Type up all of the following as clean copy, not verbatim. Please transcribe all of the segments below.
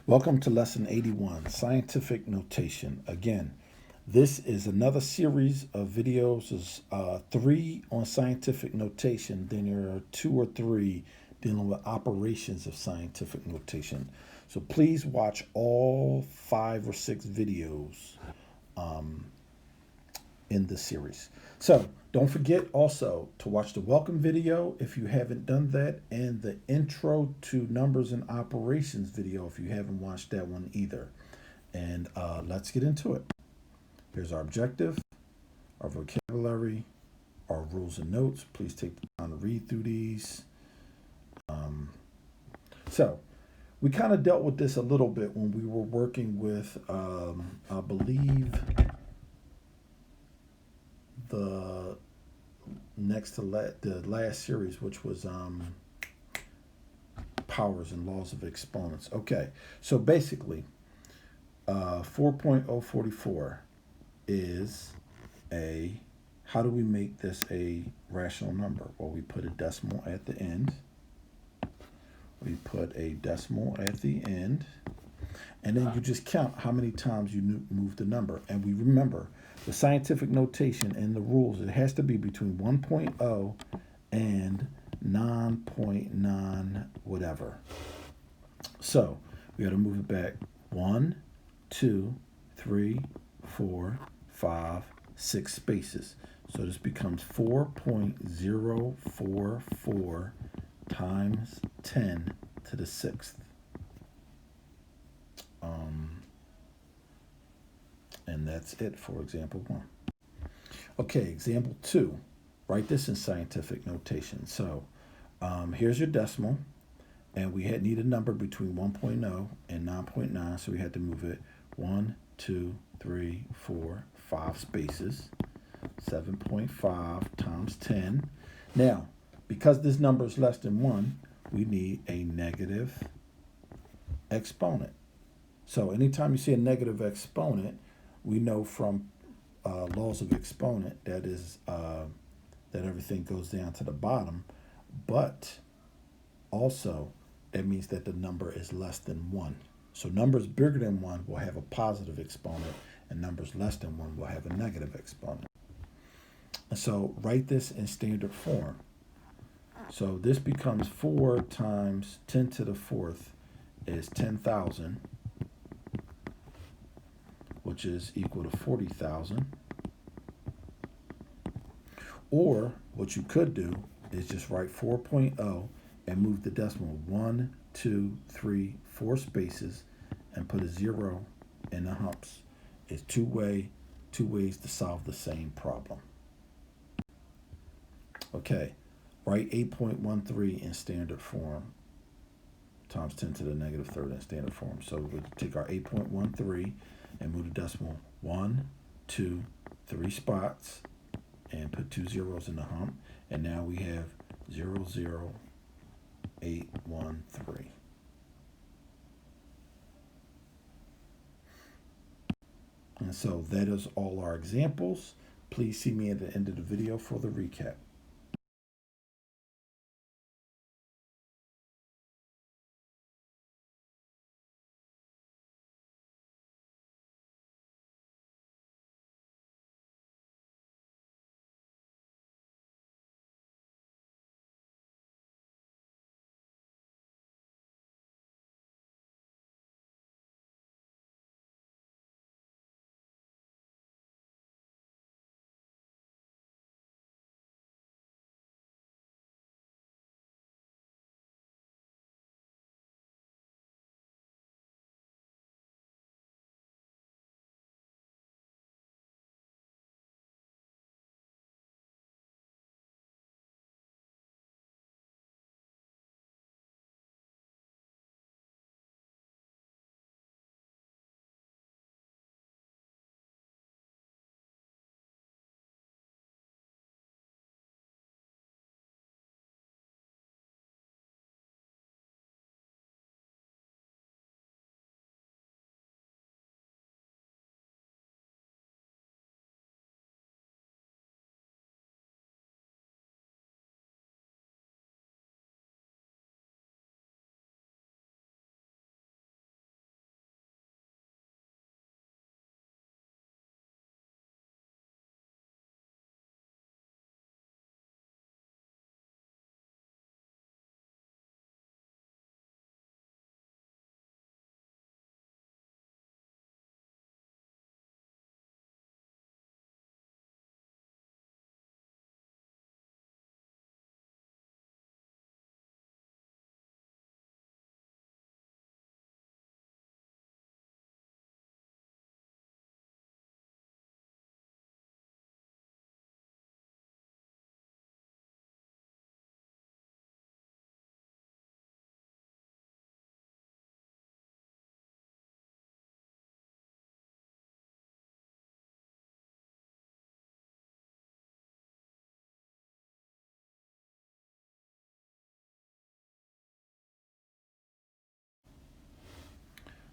Welcome to Lesson 81, Scientific Notation. Again, this is another series of videos. There's 3 on scientific notation. Then there are 2 or 3 dealing with operations of scientific notation. So please watch all 5 or 6 videos in this series. So don't forget also to watch the welcome video if you haven't done that, and the intro to numbers and operations video if you haven't watched that one either. And let's get into it. Here's our objective, our vocabulary, our rules and notes. Please take the time to read through these. So we kind of dealt with this a little bit when we were working with, I believe, the the last series, which was powers and laws of exponents. Okay, so basically 4.044 is how do we make this a rational number? Well, we put a decimal at the end. We put a decimal at the end, and then you just count how many times you move the number. And we remember the scientific notation and the rules, it has to be between 1.0 and 9.9 whatever. So we got to move it back 1, 2, 3, 4, 5, 6 spaces. So this becomes 4.044 times 10 to the 6th. And that's it for example 1. Okay, example 2. Write this in scientific notation. So here's your decimal, and we need a number between 1.0 and 9.9, so we had to move it 1, 2, 3, 4, 5 spaces. 7.5 times 10. Now, because this number is less than 1, we need a negative exponent. So anytime you see a negative exponent, we know from laws of exponent that is that everything goes down to the bottom, but also that means that the number is less than 1. So numbers bigger than 1 will have a positive exponent, and numbers less than 1 will have a negative exponent. And so write this in standard form. So this becomes 4 times 10 to the 4th is 10,000, which is equal to 40,000. Or what you could do is just write 4.0 and move the decimal 1, 2, 3, 4 spaces and put a 0 in the humps. It's two ways to solve the same problem. Okay, write 8.13 in standard form times 10 to the negative third in standard form. So we'll take our 8.13 and move the decimal 1, 2, 3 spots and put 2 zeros in the hump. And now we have 00813. And so that is all our examples. Please see me at the end of the video for the recap.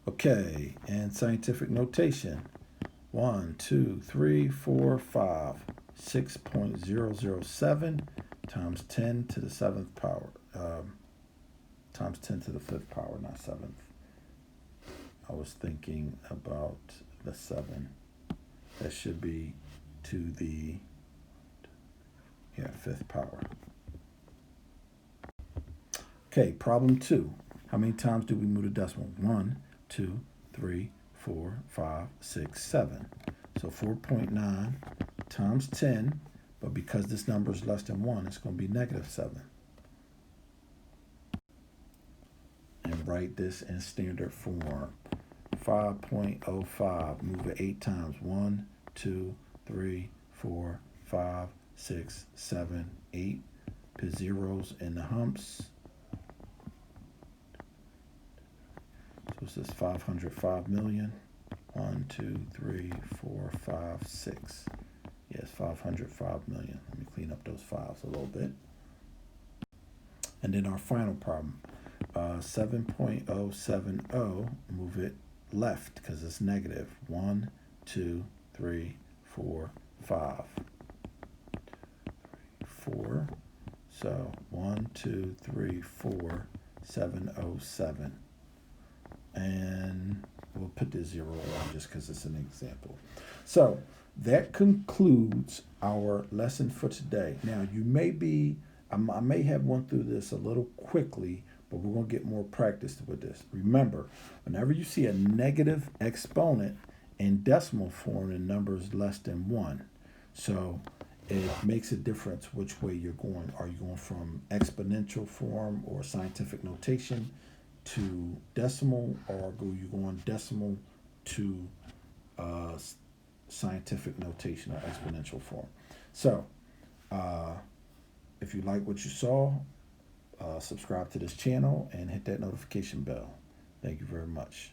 Okay, and scientific notation. 1, 2, 3, 4, 5. 6.007 times 10 to the 7th power. Times 10 to the 5th power, not 7th. I was thinking about the 7. That should be to the 5th power. Okay, problem 2. How many times do we move the decimal? 1, 2, 3, 4, 5, 6, 7. So 4.9 times 10, but because this number is less than 1, it's going to be negative 7. And write this in standard form. 5.05, move it 8 times. 1, 2, 3, 4, 5, 6, 7, 8. Put zeros in the humps. So this is 505 million. 1, 2, 3, 4, 5, 6. Yes, 505 million. Let me clean up those files a little bit. And then our final problem, 7.070, move it left because it's negative. 1, 2, 3, 4, 5. 4. So 1, 2, 3, 4, 707. And we'll put the 0 on just because it's an example. So that concludes our lesson for today. Now, you may be, I may have went through this a little quickly, but we're going to get more practice with this. Remember, whenever you see a negative exponent in decimal form, the number is less than 1. So it makes a difference which way you're going. Are you going from exponential form or scientific notation to decimal, or are you going decimal to scientific notation or exponential form? So if you like what you saw, subscribe to this channel and hit that notification bell. Thank you very much.